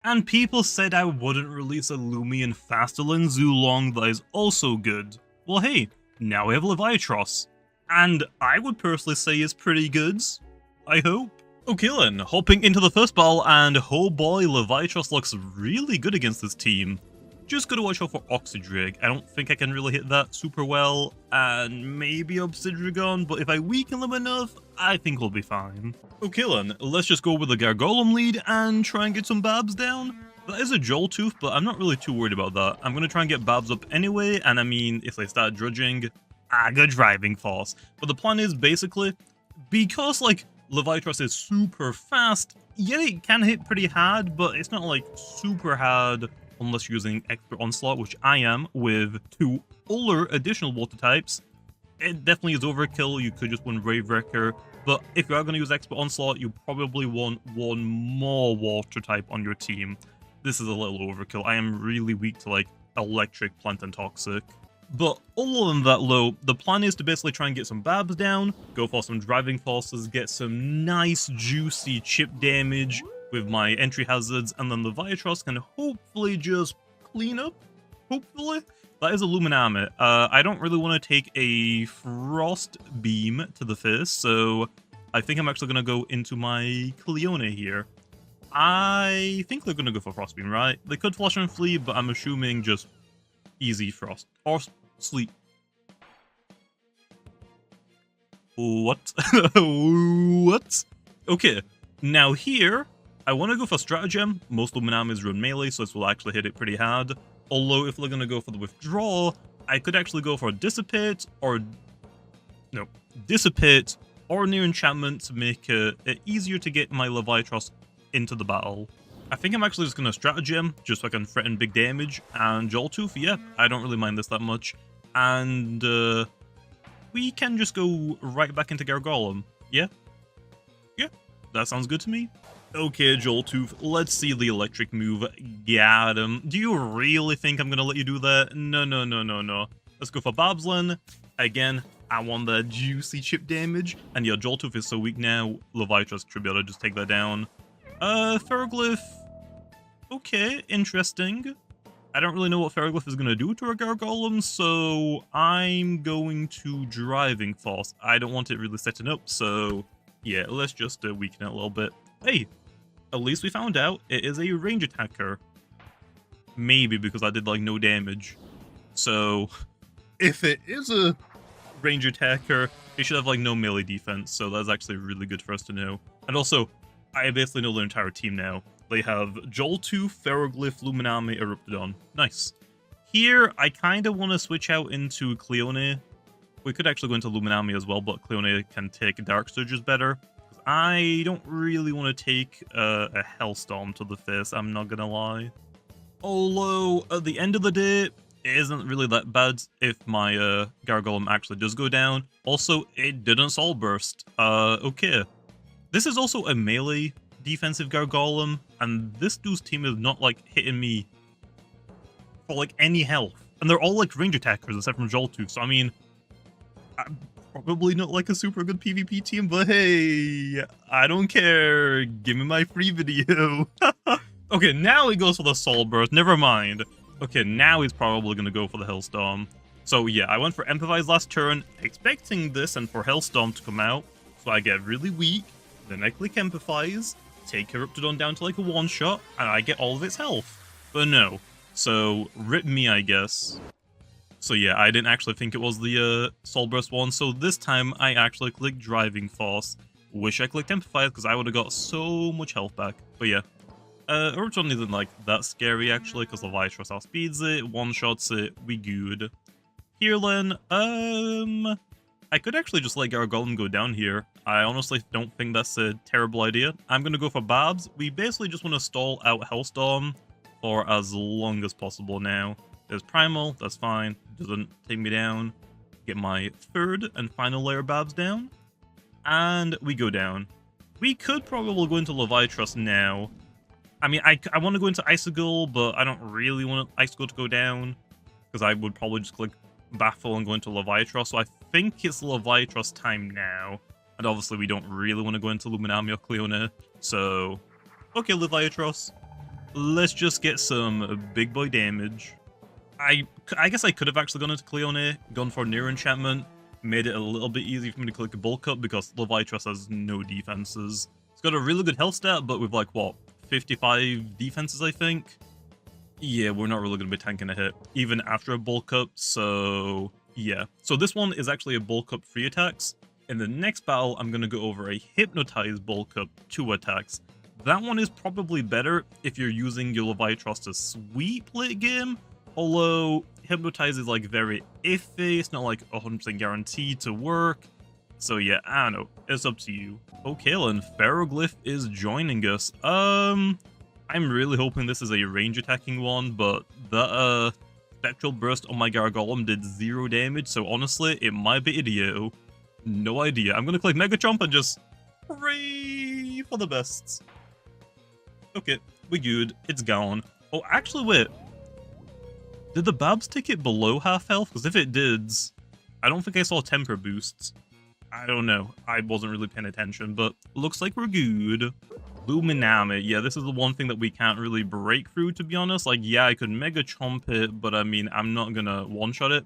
And people said I wouldn't release a Loomian faster than Zulong that is also good. Well hey, now we have Leviatross. And I would personally say is pretty good. I hope. Okay then, hopping into the first battle, and oh boy, Leviatross looks really good against this team. Just gotta watch out for Oxydrig. I don't think I can really hit that super well, and maybe Obsidian, but if I weaken them enough, I think we'll be fine. Okay then, let's just go with the Gargolem lead and try and get some Babs down. That is a Joltooth, but I'm not really too worried about that. I'm gonna try and get Babs up anyway, and I mean, if they start drudging, I got Driving Force. But the plan is basically, because like, Leviatross is super fast, yeah, it can hit pretty hard, but it's not like super hard unless you're using Expert Onslaught, which I am, with 2 other additional water types. It definitely is overkill. You could just win Brave Wrecker, but if you are going to use Expert Onslaught, you probably want 1 more water type on your team. This is a little overkill. I am really weak to like Electric, Plant, and Toxic. But other than that though, the plan is to basically try and get some Babs down, go for some Driving Forces, get some nice juicy chip damage with my entry hazards, and then the Leviatross can hopefully just clean up, hopefully. That is a Luminami. I don't really want to take a Frost Beam to the face, so I think I'm actually going to go into my Cleone here. I think they're going to go for Frost Beam, right? They could Flush and Flee, but I'm assuming just easy Frost. Or Sleep. What? What? Okay, now here, I want to go for Stratagem. Most Luminamis run melee, so this will actually hit it pretty hard. Although, if we're going to go for the Withdraw, I could actually go for Dissipate, or... No. Dissipate, or Near Enchantment to make it easier to get my Leviatross into the battle. I think I'm actually just going to Stratagem, just so I can threaten big damage, and Joltooth, yeah, I don't really mind this that much. And, we can just go right back into Gargolem, yeah? Yeah, that sounds good to me. Okay, Joltooth, let's see the electric move. Got him. Do you really think I'm going to let you do that? No, no, no, no, no. Let's go for Bobslin. Again, I want the juicy chip damage. And yeah, Joltooth is so weak now, Leviatross should be able to just take that down. Ferroglyph. Okay, interesting. I don't really know what Ferroglyph is going to do to our Gargolem, so I'm going to Driving Force. I don't want it really setting up, so yeah, let's just weaken it a little bit. Hey, at least we found out it is a range attacker. Maybe because I did like no damage. So if it is a range attacker, it should have like no melee defense, so that's actually really good for us to know. And also, I basically know their entire team now. They have Joltooth, Ferroglyph, Luminami, Eruptodon. Nice. Here, I kind of want to switch out into Cleone. We could actually go into Luminami as well, but Cleone can take Dark Surges better. I don't really want to take a Hellstorm to the face, I'm not gonna lie. Although, at the end of the day, it isn't really that bad if my Gargolem actually does go down. Also, it didn't Soul Burst. Okay. This is also a melee defensive Gargolem, and this dude's team is not, like, hitting me for, like, any health. And they're all, like, range attackers except from Joltooth, so I mean, I'm probably not, like, a super good PvP team, but hey, I don't care. Give me my free video. Okay, now he goes for the Soul Burst, never mind. Okay, now he's probably gonna go for the Hellstorm. So yeah, I went for Empathize last turn, expecting this and for Hellstorm to come out, so I get really weak. Then I click Empathize, take Eruptodon down to like a one-shot, and I get all of its health. But no. So, rip me, I guess. So yeah, I didn't actually think it was the Soul Burst one, so this time I actually clicked Driving Force. Wish I clicked Empathize, because I would have got so much health back. But yeah. Eruptodon isn't like that scary actually, because Leviatross outspeeds it, one-shots it, we good. Here then, I could actually just let Gargolem go down here. I honestly don't think that's a terrible idea. I'm going to go for Babs. We basically just want to stall out Hellstorm for as long as possible now. There's Primal, that's fine. Doesn't take me down. Get my third and final layer Babs down. And we go down. We could probably go into Leviatross now. I mean, I want to go into Icicle, but I don't really want Icicle to go down. Because I would probably just click Baffle and go into Leviatross. So I think it's Leviatross time now. And obviously we don't really want to go into Luminami or Cleone. So, okay, Leviatross. let's just get some big boy damage. I guess I could have actually gone into Cleone, gone for Near Enchantment, made it a little bit easier for me to click a bulk up because Leviatross has no defenses. It's got a really good health stat, but with like, what, 55 defenses, I think? Yeah, we're not really going to be tanking a hit, even after a bulk up, so yeah. So this one is actually a bulk up 3 attacks. In the next battle, I'm going to go over a Hypnotize bulk up 2 attacks. That one is probably better if you're using your Leviatross to sweep late game, although Hypnotize is like very iffy, it's not like 100% guaranteed to work. So yeah, I don't know, it's up to you. Okay, then Ferroglyph is joining us. I'm really hoping this is a range attacking one, but the Spectral Burst on my Gargolem did 0 damage, so honestly, it might be Idioto. No idea. I'm gonna click Mega Chomp and just pray for the best. Okay, we're good. It's gone. Oh, actually, wait. Did the Babs take it below half health? Because if it did, I don't think I saw temper boosts. I don't know. I wasn't really paying attention, but looks like we're good. Luminami. Yeah, this is the one thing that we can't really break through, to be honest. Like, yeah, I could Mega Chomp it, but I mean, I'm not gonna one-shot it.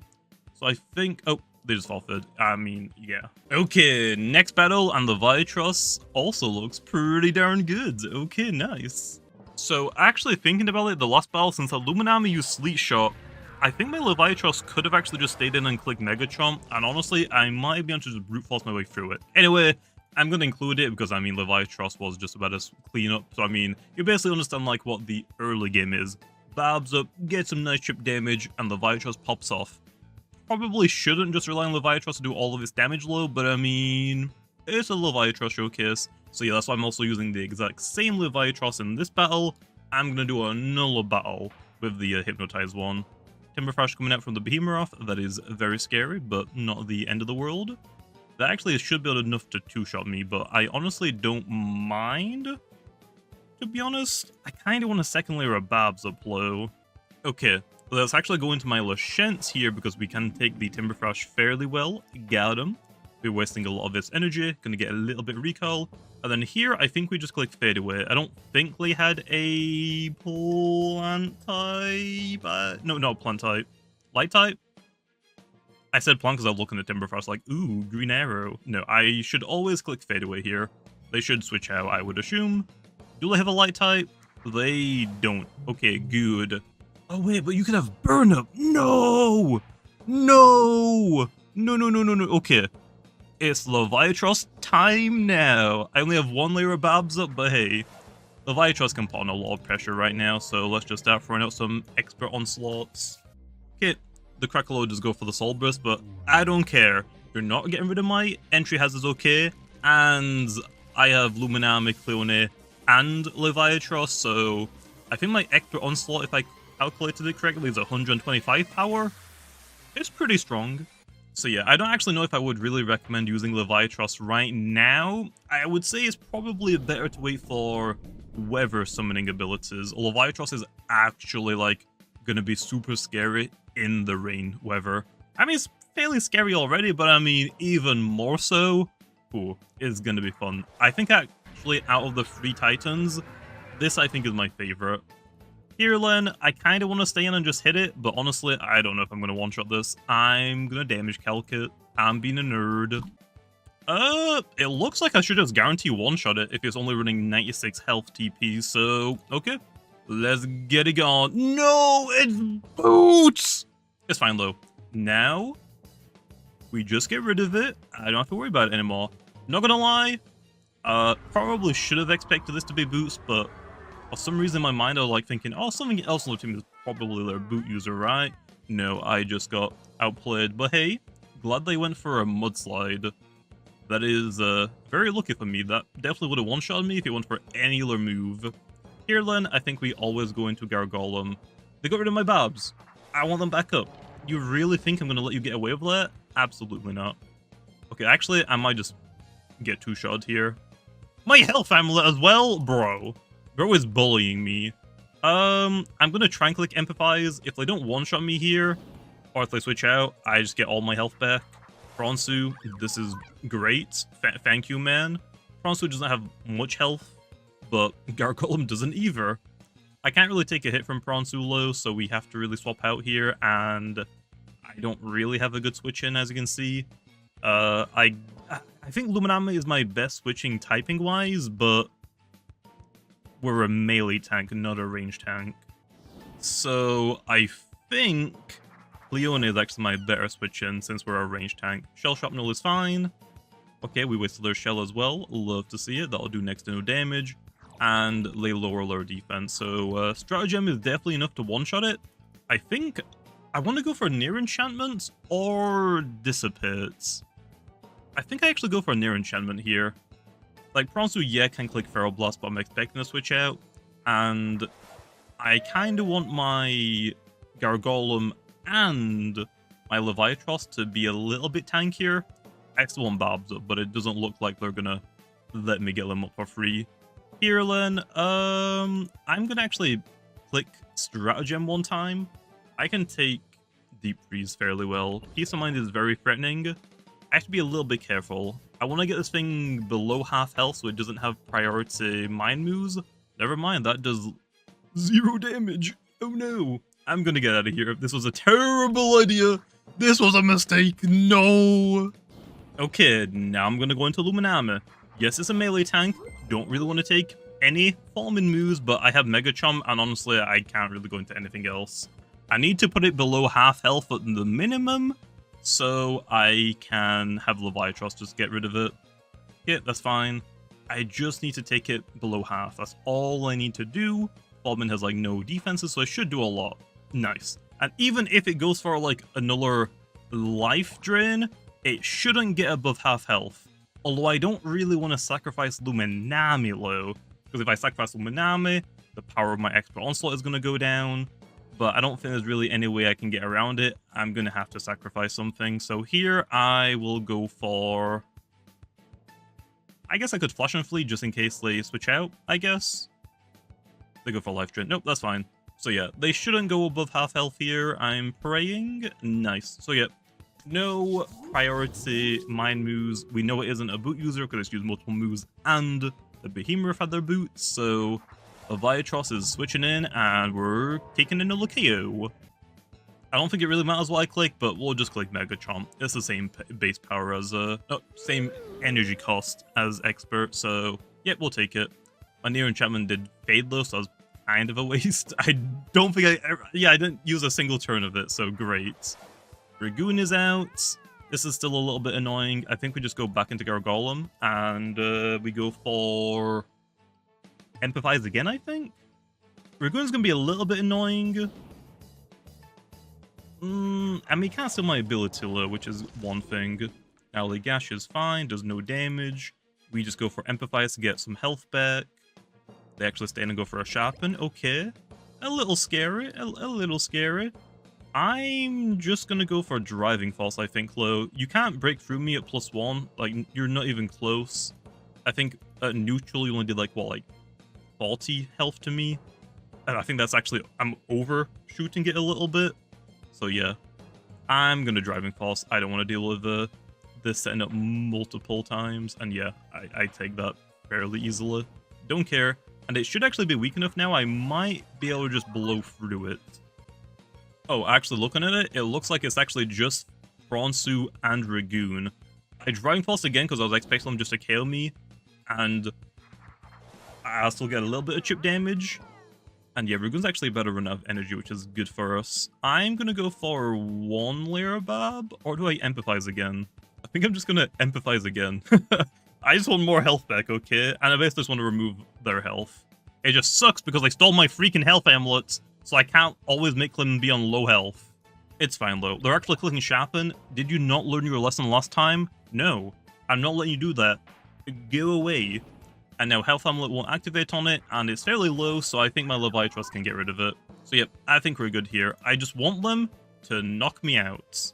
So I think... Oh, they just forfeited. I mean, yeah. Okay, next battle, and the Leviatross also looks pretty darn good. Okay, nice. So, actually thinking about it, the last battle, since Luminami used Sleet Shot, I think my Leviatross could have actually just stayed in and clicked Mega Chomp, and honestly, I might be able to just brute force my way through it. Anyway, I'm going to include it because, I mean, Leviatross was just about as clean up, so I mean, you basically understand, like, what the early game is. Babs up, get some nice chip damage, and Leviatross pops off. Probably shouldn't just rely on Leviatross to do all of its damage load, but I mean, it's a Leviatross showcase. So yeah, that's why I'm also using the exact same Leviatross in this battle. I'm going to do another battle with the Hypnotize one. Timberfresh coming out from the Behemoth, that is very scary, but not the end of the world. That actually should be enough to two-shot me, but I honestly don't mind, to be honest. I kind of want a second layer of Babs up low. Okay, let's actually go into my Lashents here because we can take the Timberfresh fairly well. Got him. We're wasting a lot of its energy, gonna get a little bit recall. And then here, I think we just click Fade Away. I don't think they had a plant type. No, not plant type. Light type? I said plant because I was looking at Timberfrost like, ooh, green arrow. No, I should always click Fade Away here. They should switch out, I would assume. Do they have a light type? They don't. Okay, good. Oh, wait, but you can have Burn Up. No! No! No, no, no, no, no. Okay. It's Leviatross time now. I only have one layer of Babs up, but hey. Leviatross can put on a lot of pressure right now, so let's just start throwing out some expert onslaughts. Okay, the Crackle just go for the Soul Burst, but I don't care. You're not getting rid of my entry hazards, okay? And I have Luminami, Cleone, and Leviatross, so I think my expert onslaught, if I calculated it correctly, is 125 power. It's pretty strong. So yeah, I don't actually know if I would really recommend using Leviatross right now. I would say it's probably better to wait for weather summoning abilities. Leviatross is actually like gonna be super scary in the rain weather. I mean, it's fairly scary already, but I mean, even more so. Ooh, it's gonna be fun. I think actually out of the 3 Titans, this I think is my favorite. Heerlen, I kind of want to stay in and just hit it, but honestly, I don't know if I'm going to one-shot this. I'm going to damage calc it. I'm being a nerd. It looks like I should just guarantee one-shot it if it's only running 96 health TP, so, okay. Let's get it going. No, it's Boots! It's fine, though. Now, we just get rid of it. I don't have to worry about it anymore. Not gonna lie, probably should have expected this to be Boots, but for some reason in my mind, I was like thinking, oh, something else on the team is probably their boot user, right? No, I just got outplayed. But hey, glad they went for a Mudslide. That is very lucky for me. That definitely would have one-shot me if he went for any other move. Heerlen, I think we always go into Gargolem. They got rid of my Babs. I want them back up. You really think I'm going to let you get away with that? Absolutely not. Okay, actually, I might just get two-shot here. My health amulet as well? Bro is bullying me. I'm gonna try and click Empathize. If they don't one-shot me here, or if they switch out, I just get all my health back. Fransu, this is great. Thank you, man. Fransu doesn't have much health, but Gargolem doesn't either. I can't really take a hit from Pronsulo, so we have to really swap out here, and I don't really have a good switch in, as you can see. I think Luminame is my best switching typing-wise, but we're a melee tank, not a range tank. So I think Leona is actually my better switch-in since we're a range tank. Shell Shrapnel is fine. Okay, we wasted their shell as well. Love to see it. That'll do next to no damage. And they lower our defense. So Stratagem is definitely enough to one-shot it. I think I want to go for Near Enchantment or Dissipates. I think I actually go for a Near Enchantment here. Like, Pronsu, yeah, can click Feral Blast, but I'm expecting to switch out. And I kind of want my Gargolem and my Leviatross to be a little bit tankier. I still want Babs up, but it doesn't look like they're gonna let me get them up for free. Here, then, I'm gonna actually click Stratagem one time. I can take Deep Freeze fairly well. Peace of Mind is very threatening. I have to be a little bit careful. I want to get this thing below half health so it doesn't have priority mind moves. Never mind, that does 0 damage. Oh no. I'm gonna get out of here. This was a terrible idea. This was a mistake. No. Okay, now I'm gonna go into Luminame. Yes, it's a melee tank. Don't really want to take any Fallen moves, but I have Mega Chum, and honestly, I can't really go into anything else. I need to put it below half health at the minimum, so I can have Leviatross just get rid of it. Yeah, that's fine. I just need to take it below half. That's all I need to do. Fallen has like no defenses, so I should do a lot. Nice. And even if it goes for like another life drain, it shouldn't get above half health. Although I don't really want to sacrifice Luminame low, because if I sacrifice Luminame, the power of my Expert Onslaught is going to go down, but I don't think there's really any way I can get around it. I'm going to have to sacrifice something. So here I will go for... I guess I could Flash and Flee just in case they switch out, I guess. They go for Life Drain. Nope, that's fine. So yeah, they shouldn't go above half health here. I'm praying. Nice. So yeah, no priority mind moves. We know it isn't a boot user because it's used multiple moves and the Behemoth had their boots. So Leviatross is switching in and we're taking in a Lakeo. I don't think it really matters what I click, but we'll just click Mega Chomp. It's the same base power as same energy cost as Expert. So yeah, we'll take it. My Near Enchantment did fade though, so that was kind of a waste. I don't think I didn't use a single turn of it, so great. Dragoon is out. This is still a little bit annoying. I think we just go back into Gargolem, and we go for Empathize again, I think? Dragoon's gonna be a little bit annoying. I mean, he can't steal my ability low, which is one thing. Owly Gash is fine, does no damage. We just go for Empathize to get some health back. They actually stay in and go for a Sharpen. Okay. A little scary. A little scary. I'm just gonna go for Driving Force, I think, low. You can't break through me at +1. Like, you're not even close. I think at neutral, you only did, like, what, like 40 health to me? And I think that's actually... I'm overshooting it a little bit. So, yeah. I'm gonna Driving Force. I don't want to deal with this setting up multiple times. And, yeah, I take that fairly easily. Don't care. And it should actually be weak enough now. I might be able to just blow through it. Oh, actually looking at it, it looks like it's actually just Pronsu and Dragoon. I Driving Force again because I was expecting them just to kill me. And I'll still get a little bit of chip damage. And yeah, Dragoon's actually about to run out of energy, which is good for us. I'm going to go for one Lyrabab, or do I Empathize again? I think I'm just going to Empathize again. I just want more health back, okay? And I basically just want to remove their health. It just sucks because they stole my freaking health amulets, so I can't always make them be on low health. It's fine, though. They're actually clicking Sharpen. Did you not learn your lesson last time? No. I'm not letting you do that. Go away. And now Health Amulet won't activate on it, and it's fairly low, so I think my Leviatross can get rid of it. So yep, I think we're good here. I just want them to knock me out.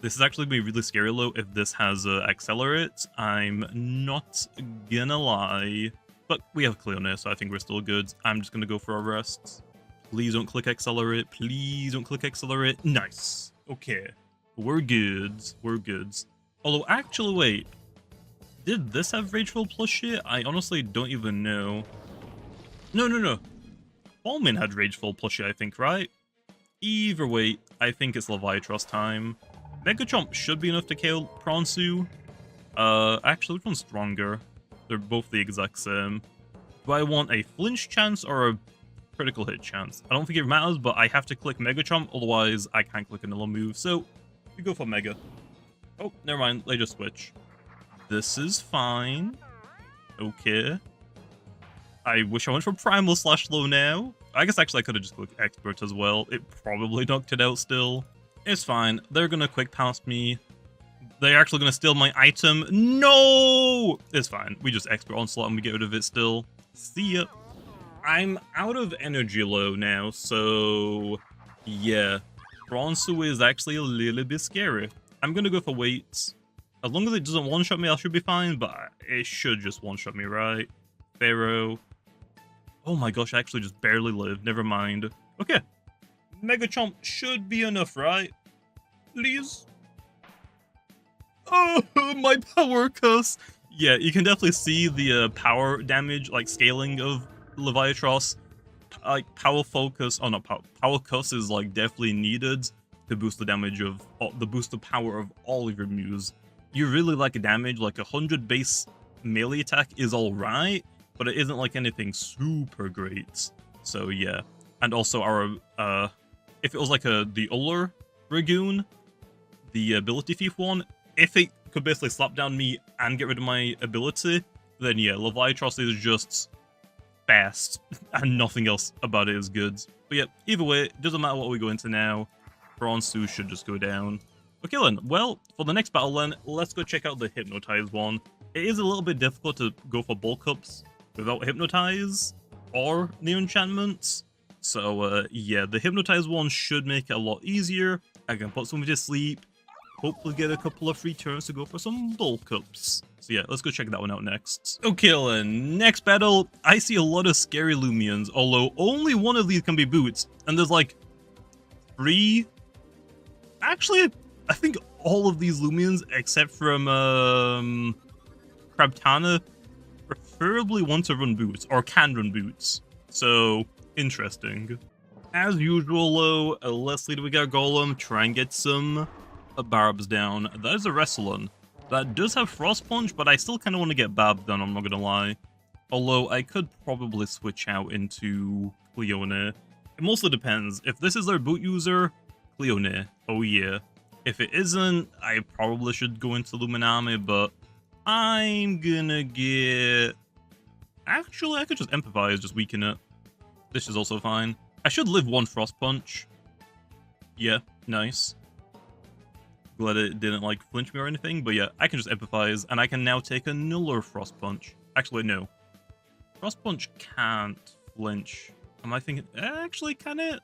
This is actually going to be really scary low if this has Accelerate. I'm not gonna lie. But we have Cleonis, so I think we're still good. I'm just going to go for our rests. Please don't click Accelerate. Please don't click Accelerate. Nice. Okay. We're good. We're good. Although, actually, wait. Did this have Rageful plus shit? I honestly don't even know. No. Ballman had Rageful plushie, I think, right? Either way, I think it's Leviatross time. Mega Chomp should be enough to kill Pronsu. Actually, which one's stronger? They're both the exact same. Do I want a flinch chance or a critical hit chance? I don't think it matters, but I have to click Mega Chomp, otherwise I can't click another move. So, we go for Mega. Oh, never mind, they just switch. This is fine. Okay. I wish I went for Primal / Low now. I guess actually I could have just clicked Expert as well. It probably knocked it out still. It's fine. They're gonna quick pass me. They're actually gonna steal my item. No! It's fine. We just Expert Onslaught and we get rid of it still. See ya. I'm out of energy low now, so yeah. Bronzu is actually a little bit scary. I'm gonna go for weights. As long as it doesn't one-shot me, I should be fine, but it should just one-shot me, right? Pharaoh. Oh my gosh, I actually just barely lived. Never mind. Okay. Mega Chomp should be enough, right? Please? Oh, my power curse! Yeah, you can definitely see the power damage, like, scaling of Leviatross. Like, power focus, oh, not power, power curse is, like, definitely needed to boost the damage of, the boost the power of all of your moves. You really like a damage, like 100 base melee attack is alright, but it isn't like anything super great. So yeah. And also our, if it was like the Uller Dragoon, the ability thief one, if it could basically slap down me and get rid of my ability, then yeah, Leviatross is just fast, and nothing else about it is good. But yeah, either way, it doesn't matter what we go into now, Bronzu should just go down. Okay then, well, for the next battle then, let's go check out the Hypnotize one. It is a little bit difficult to go for bulk ups without Hypnotize or Near Enchantments. So yeah, the Hypnotize one should make it a lot easier. I can put somebody to sleep, hopefully get a couple of free turns to go for some bulk ups. So yeah, let's go check that one out next. Okay then, next battle, I see a lot of scary Loomians, although only one of these can be boots, and there's like 3... Actually, I think all of these Loomians, except from Krabtana, preferably want to run boots, or can run boots. So, interesting. As usual though, let's lead with our Golem, try and get some Barbs down. That is a Wrestling. That does have Frost Punch, but I still kind of want to get Barbs down, I'm not gonna lie. Although, I could probably switch out into Cleone. It mostly depends. If this is their boot user, Cleone. Oh yeah. If it isn't, I probably should go into Luminami, but I'm gonna get... Actually, I could just Empathize, just weaken it. This is also fine. I should live 1 Frost Punch. Yeah, nice. Glad it didn't, like, flinch me or anything, but yeah, I can just Empathize, and I can now take another Frost Punch. Actually, no. Frost Punch can't flinch. Am I thinking... Actually, can it?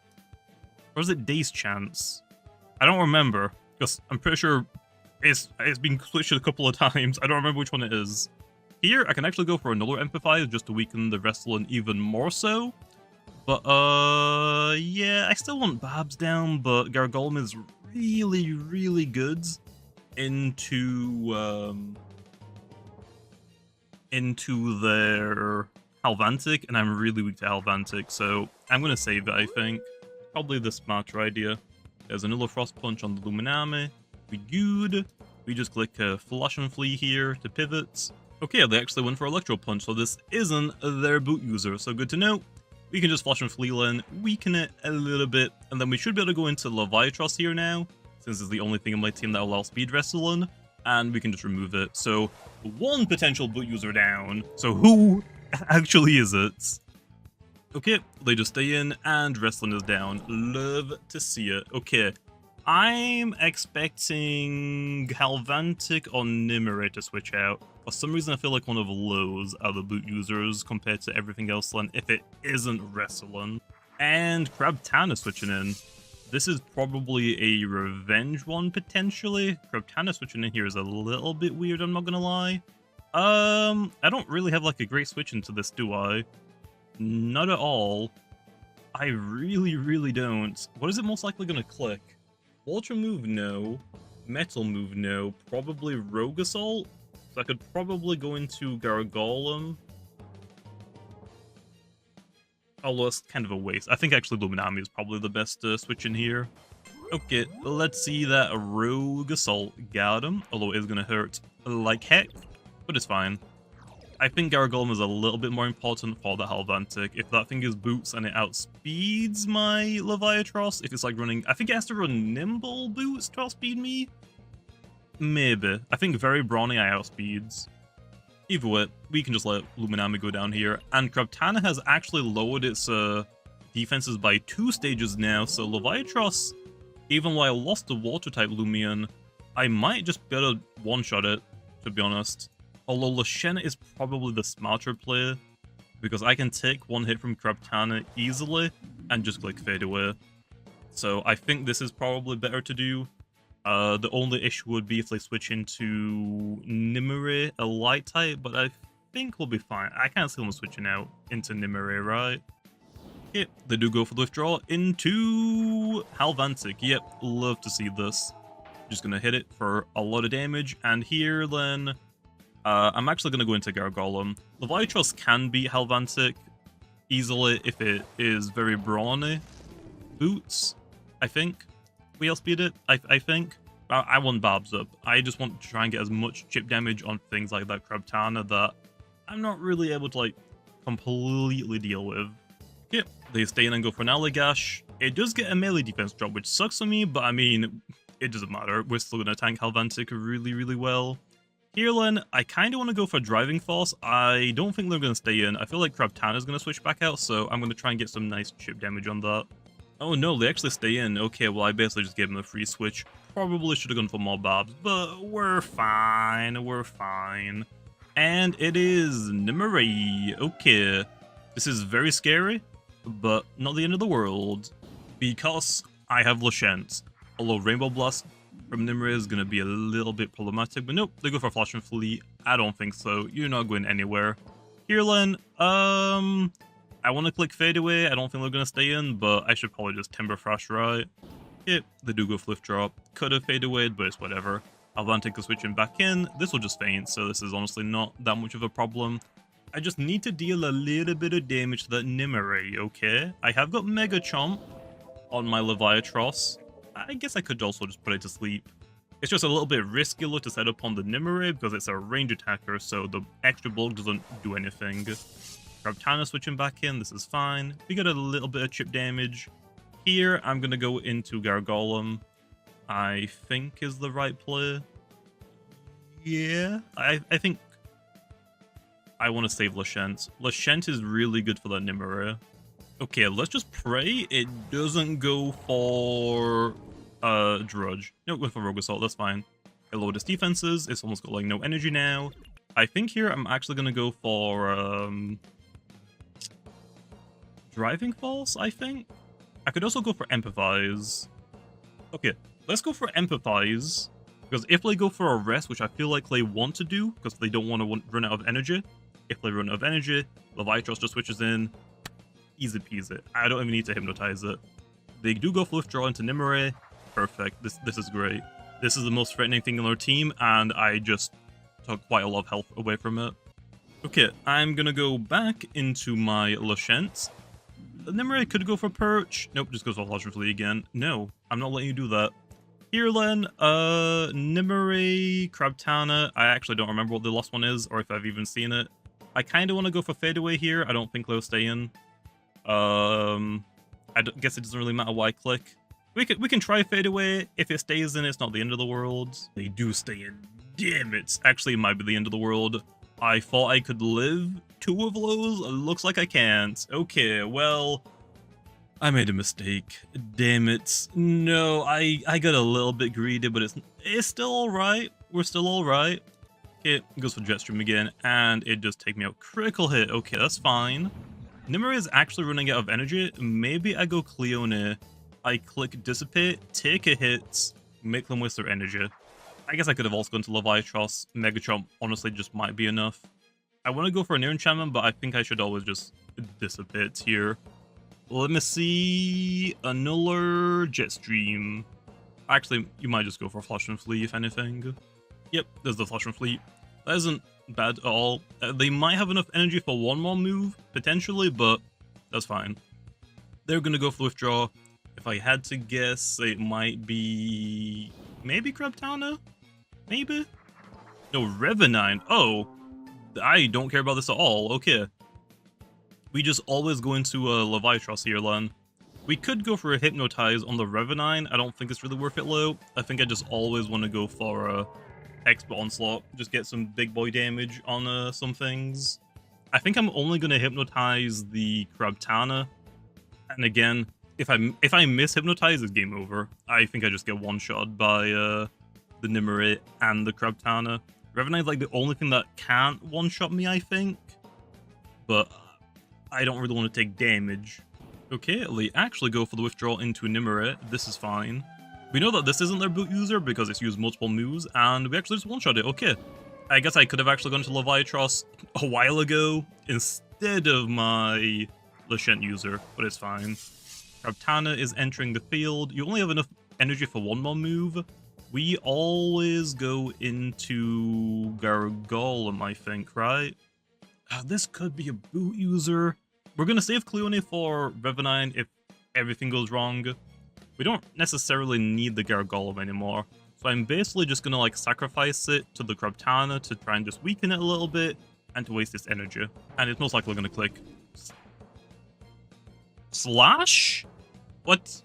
Or is it Daze Chance? I don't remember, because I'm pretty sure it's been switched a couple of times. I don't remember which one it is. Here, I can actually go for another Empathize just to weaken the Wrestling even more so. But, yeah, I still want Barbs down, but Gargolem is really, really good into their Halvantic, and I'm really weak to Halvantic, so I'm going to save it, I think. Probably the smarter idea. There's another Frost Punch on the Luminami. We good. We just click Flash and Flee here to pivot. Okay, they actually went for Electro Punch, so this isn't their boot user, so good to know. We can just Flash and Flee Lane, weaken it a little bit, and then we should be able to go into Leviatross here now, since it's the only thing in my team that allows Speed Wrestling, and we can just remove it. So, 1 potential boot user down. So who actually is it? Okay, they just stay in, and Wrestling is down. Love to see it. Okay, I'm expecting Halvantic or Nimue to switch out. For some reason, I feel like one of Low's are the boot users compared to everything else, and if it isn't Wrestling. And Krabtana switching in. This is probably a revenge one, potentially. Krabtana switching in here is a little bit weird, I'm not gonna lie. I don't really have, like, a great switch into this, do I? Not at all. I really, really don't. What is it most likely gonna click? Ultra move, no. Metal move, no. Probably Rogue Assault? So I could probably go into Gargolem. Although it's kind of a waste. I think actually Luminami is probably the best switch in here. Okay, let's see that Rogue Assault got him, although it is going to hurt like heck, but it's fine. I think Gargolem is a little bit more important for the Halvantic. If that thing is boots and it outspeeds my Leviatross, if it's like running... I think it has to run Nimble boots to outspeed me? Maybe. I think very brawny I outspeeds. Either way, we can just let Luminami go down here. And Krabtana has actually lowered its defenses by 2 stages now, so Leviatross, even though I lost the Water-type Loomian, I might just be able to one-shot it, to be honest. Although Lashena is probably the smarter play, because I can take one hit from Krabtana easily and just click fade away. So I think this is probably better to do. The only issue would be if they switch into Nimue, a light type, but I think we'll be fine. I can't see them switching out into Nimue, right? Yep, they do go for the withdrawal into Halvantic. Yep, love to see this. Just gonna hit it for a lot of damage, and here then, I'm actually gonna go into Gargolem. Leviatross can beat Halvantic easily if it is very brawny. Boots, I think. We outspeed it, I think. I want Barbs up. I just want to try and get as much chip damage on things like that Krabtana that I'm not really able to like completely deal with. Yep, they stay in and go for an Allagash. It does get a melee defense drop, which sucks for me, but I mean, it doesn't matter. We're still going to tank Halvantic really, really well. Here then, I kind of want to go for Driving Force. I don't think they're going to stay in. I feel like Krabtana is going to switch back out, so I'm going to try and get some nice chip damage on that. Oh no, they actually stay in. Okay, well I basically just gave them a free switch. Probably should have gone for more Bobs, but we're fine, we're fine. And it is Nimue. Okay, this is very scary, but not the end of the world, because I have Lashent. Although Rainbow Blast from Nimue is going to be a little bit problematic, but nope, they go for Flash and Flee. I don't think so. You're not going anywhere. Here, Len, I want to click Fade Away. I don't think they're going to stay in, but I should probably just Timber Thrash, right? Yep, they do go Fliff Drop. Could have Fade Away, but it's whatever. Halvantic is switching back in. This will just faint, so this is honestly not that much of a problem. I just need to deal a little bit of damage to that Nimue, okay? I have got Mega Chomp on my Leviatross. I guess I could also just put it to sleep. It's just a little bit riskier to set up on the Nimue because it's a range attacker, so the extra bulk doesn't do anything. Krabtana switching back in, this is fine. We got a little bit of chip damage. Here, I'm going to go into Gargolem. I think is the right play. Yeah, I think I want to save Lashent. Lashent is really good for that Nimue. Okay, let's just pray it doesn't go for Drudge. No, it went for Rogue Assault, that's fine. It lowered its defenses, it's almost got like no energy now. I think here I'm actually going to go for Driving Force, I think? I could also go for Empathize. Okay, let's go for Empathize. Because if they go for a rest, which I feel like they want to do, because they don't want to run out of energy. If they run out of energy, Leviatross just switches in. Easy peasy. I don't even need to hypnotize it. They do go for Withdraw into Nimue. Perfect. This is great. This is the most threatening thing on our team, and I just took quite a lot of health away from it. Okay, I'm gonna go back into my Lashent. Nimue could go for Perch. Nope, just goes for Flash and Flee again. No, I'm not letting you do that. Here, Len, Nimue, Krabtana. I actually don't remember what the last one is, or if I've even seen it. I kind of want to go for Fade Away here. I don't think they'll stay in. Guess it doesn't really matter why I click. We can try Fade Away. If it stays in, it's not the end of the world. They do stay in. Damn it. Actually, it might be the end of the world. I thought I could live 2 of those. Looks like I can't. Okay, well, I made a mistake. Damn it. No, I got a little bit greedy, but it's still alright. We're still alright. Okay, it goes for Jetstream again, and it does take me out. Critical hit. Okay, that's fine. Nimue is actually running out of energy. Maybe I go Cleone. I click Dissipate, take a hit, make them waste their energy. I guess I could have also gone to Leviatross. Mega Chomp honestly just might be enough. I want to go for an Air Enchantment, but I think I should always just Dissipate here. Let me see. Annular Jetstream. Actually, you might just go for Flash and Flee, if anything. Yep, there's the Flash and Flee. That isn't bad at all. They might have enough energy for one more move, potentially, but that's fine. They're gonna go for Withdraw. If I had to guess, it might be... maybe Krabtana? Maybe? No, Revenine. Oh, I don't care about this at all. Okay. We just always go into a Leviatross here, Len. We could go for a Hypnotize on the Revenine. I don't think it's really worth it, low. I think I just always want to go for a Expert Onslaught. Just get some big boy damage on some things. I think I'm only going to Hypnotize the Krabtana. And again, if I miss Hypnotize, it's game over. I think I just get one-shot by the Enoyed and the Krabtana. Revenine's like the only thing that can't one-shot me, I think. But I don't really want to take damage. Okay, they actually go for the withdrawal into Enoyed. This is fine. We know that this isn't their boot user because it's used multiple moves, and we actually just one-shot it. Okay. I guess I could have actually gone to Leviatross a while ago instead of my Lashent user, but it's fine. Krabtana is entering the field. You only have enough energy for one more move. We always go into Gargolem, I think, right? This could be a boot user. We're going to save Cleone for Revenine if everything goes wrong. We don't necessarily need the Gargolem anymore. So I'm basically just going to like sacrifice it to the Krabtana to try and just weaken it a little bit and to waste its energy. And it's most likely going to click Slash? What?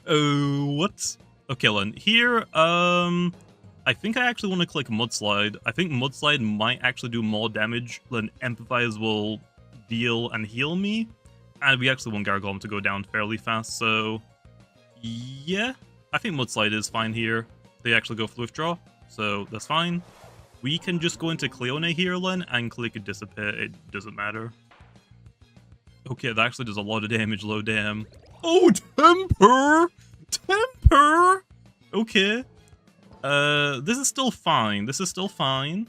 What? Okay, then. Here, I think I actually want to click Mudslide. I think Mudslide might actually do more damage than Empathize will deal and heal me. And we actually want Gargolem to go down fairly fast, so... yeah, I think Mudslide is fine here. They actually go for Withdraw, so that's fine. We can just go into Cleone here, Len, and click Dissipate. It doesn't matter. Okay, that actually does a lot of damage, low damn. Oh, Temper! Temper! Okay. This is still fine. This is still fine.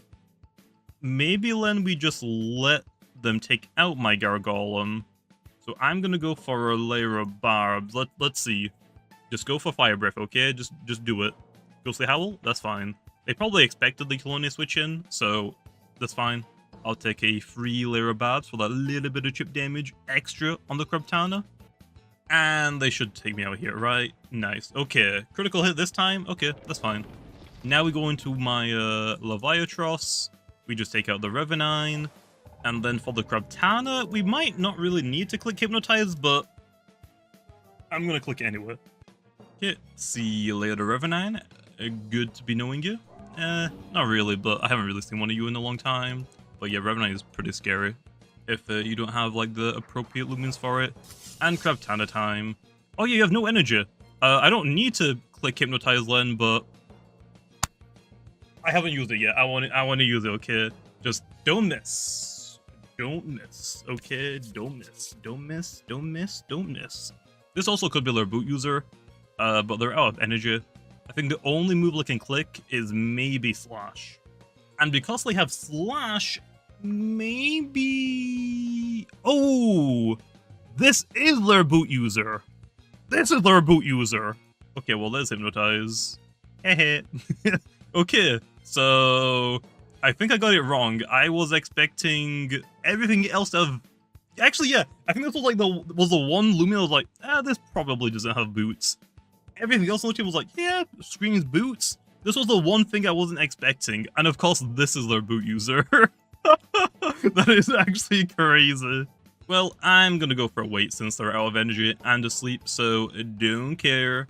Maybe, Len, we just let them take out my Gargolem. So I'm gonna go for a layer of barbs. Let's see. Just go for Fire Breath, okay? Just do it. Ghostly Howl? That's fine. They probably expected the Clone switch in, so that's fine. I'll take a free layer of barbs for that little bit of chip damage extra on the Krabtana. And they should take me out here, right? Nice. Okay. Critical hit this time? Okay, that's fine. Now we go into my Leviatross. We just take out the Revenine. And then for the Krabtana, we might not really need to click Hypnotize, but I'm going to click anyway. Okay, see you later, Revenine. Good to be knowing you. Not really, but I haven't really seen one of you in a long time. But yeah, Revenine is pretty scary if you don't have like the appropriate Loomians for it. And Krabtana time. Oh yeah, you have no energy. I don't need to click Hypnotize Len, but I haven't used it yet. I want to use it, okay? Just don't miss. Don't miss, okay? Don't miss. Don't miss. Don't miss. Don't miss. This also could be their boot user, but they're out of energy. I think the only move they can click is maybe Slash. And because they have Slash, maybe... oh! This is their boot user! This is their boot user! Okay, well, let's Hypnotize. Hehe. Okay, so... I think I got it wrong. I was expecting everything else to have... actually, yeah, I think this was like the one Loomian that was like, this probably doesn't have boots. Everything else on the team was like, yeah, screams boots. This was the one thing I wasn't expecting, and of course, this is their boot user. That is actually crazy. Well, I'm gonna go for a wait since they're out of energy and asleep, so don't care.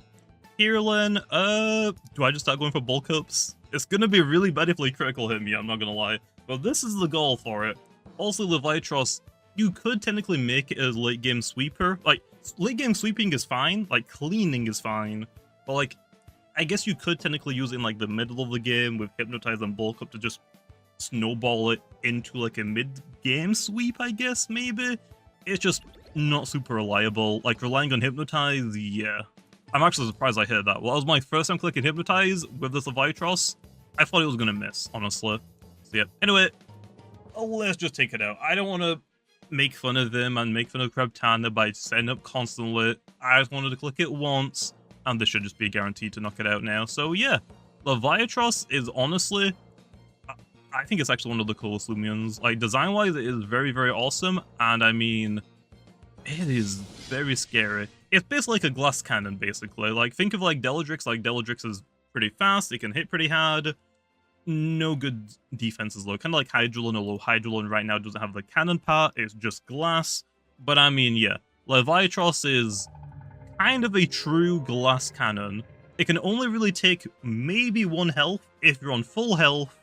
Here, Len, do I just start going for bulk ups? It's gonna be really bad if they critical hit me, I'm not gonna lie. But this is the goal for it. Also, Leviatross, you could technically make it a late game sweeper. Like, late game sweeping is fine, like cleaning is fine, but like, I guess you could technically use it in like the middle of the game with Hypnotize and bulk up to just snowball it into like a mid-game sweep, I guess, maybe? It's just not super reliable. Like, relying on Hypnotize, yeah. I'm actually surprised I hit that. Well, that was my first time clicking Hypnotize with this Leviatross. I thought it was gonna miss, honestly. So yeah, anyway, let's just take it out. I don't want to make fun of them and make fun of Krabtana by setting up constantly. I just wanted to click it once, and this should just be guaranteed to knock it out now. So yeah, Leviatross is honestly, I think it's actually one of the coolest Loomians. Like, design-wise, it is very, very awesome, and I mean, It is very scary. It's basically like a glass cannon, basically. Like, think of like Deladrix. Like, Deladrix is pretty fast, it can hit pretty hard. No good defenses though. Kind of like Hydrolin, although Hydrolin right now doesn't have the cannon part, it's just glass. But I mean, yeah. Leviatross is kind of a true glass cannon. It can only really take maybe 1 health if you're on full health,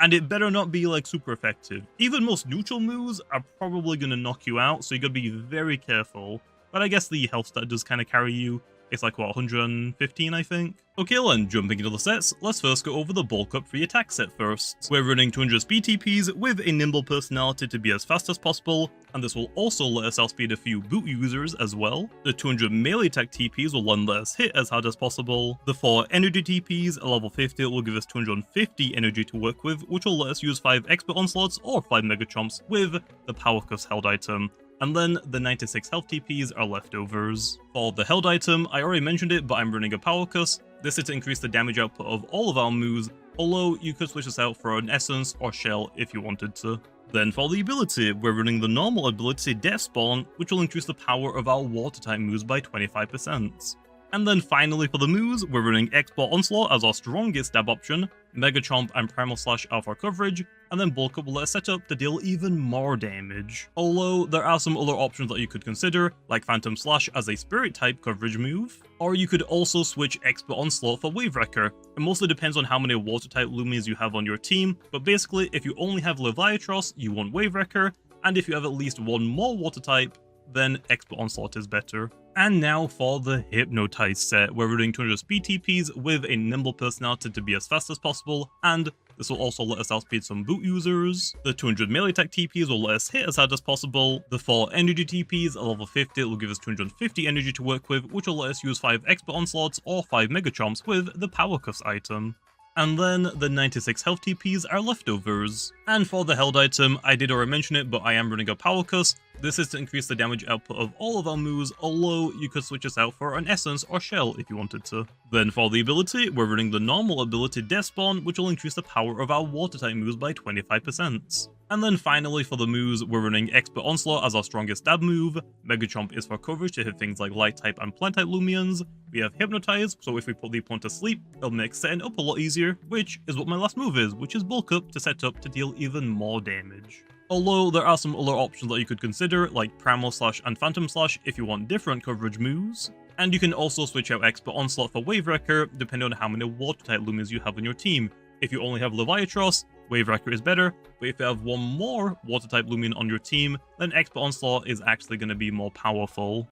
and it better not be like super effective. Even most neutral moves are probably going to knock you out, so you gotta be very careful. But I guess the health stat does kind of carry you. It's like, what, 115, I think? Okay, then, jumping into the sets, let's first go over the bulk up free attack set first. We're running 200 speed TPs with a nimble personality to be as fast as possible, and this will also let us outspeed a few boot users as well. The 200 melee attack TPs will then let us hit as hard as possible. The 4 energy TPs at level 50 will give us 250 energy to work with, which will let us use 5 expert onslaughts or 5 mega chomps with the power cuffs held item. And then the 96 health TPs are leftovers. For the held item, I already mentioned it, but I'm running a power cuss. This is to increase the damage output of all of our moves, although you could switch this out for an essence or shell if you wanted to. Then for the ability, we're running the normal ability Death Spawn, which will increase the power of our water type moves by 25%. And then finally for the moves, we're running Export Onslaught as our strongest stab option, Mega Chomp and Primal Slash are for coverage, and then Bulk Up will let us set up to deal even more damage. Although there are some other options that you could consider, like Phantom Slash as a Spirit type coverage move, or you could also switch Expert Onslaught for Wave Wrecker. It mostly depends on how many water type Loomians you have on your team, but basically if you only have Leviatross, you want Wave Wrecker, and if you have at least one more water type, then Expert Onslaught is better. And now for the Hypnotize set, we're running 200 speed TPs with a nimble personality to be as fast as possible, and this will also let us outspeed some boot users. The 200 melee attack TPs will let us hit as hard as possible. The 4 energy TPs at level 50 will give us 250 energy to work with, which will let us use 5 expert onslaughts or 5 mega chomps with the power cuffs item. And then the 96 health TPs are leftovers. And for the held item, I did already mention it, but I am running a power cuss. This is to increase the damage output of all of our moves, although you could switch this out for an essence or shell if you wanted to. Then for the ability, we're running the normal ability Death Spawn, which will increase the power of our water type moves by 25%. And then finally for the moves, we're running Expert Onslaught as our strongest stab move, Mega Chomp is for coverage to hit things like Light type and Plant type Loomians, we have Hypnotize, so if we put the opponent to sleep, it'll make setting up a lot easier, which is what my last move is, which is Bulk Up to set up to deal even more damage. Although there are some other options that you could consider, like Primal Slash and Phantom Slash if you want different coverage moves, and you can also switch out Expert Onslaught for Wave Wrecker depending on how many water type Loomians you have on your team. If you only have Leviatross, Wave Wrecker is better, but if you have one more water type Loomian on your team, then Expert Onslaught is actually going to be more powerful.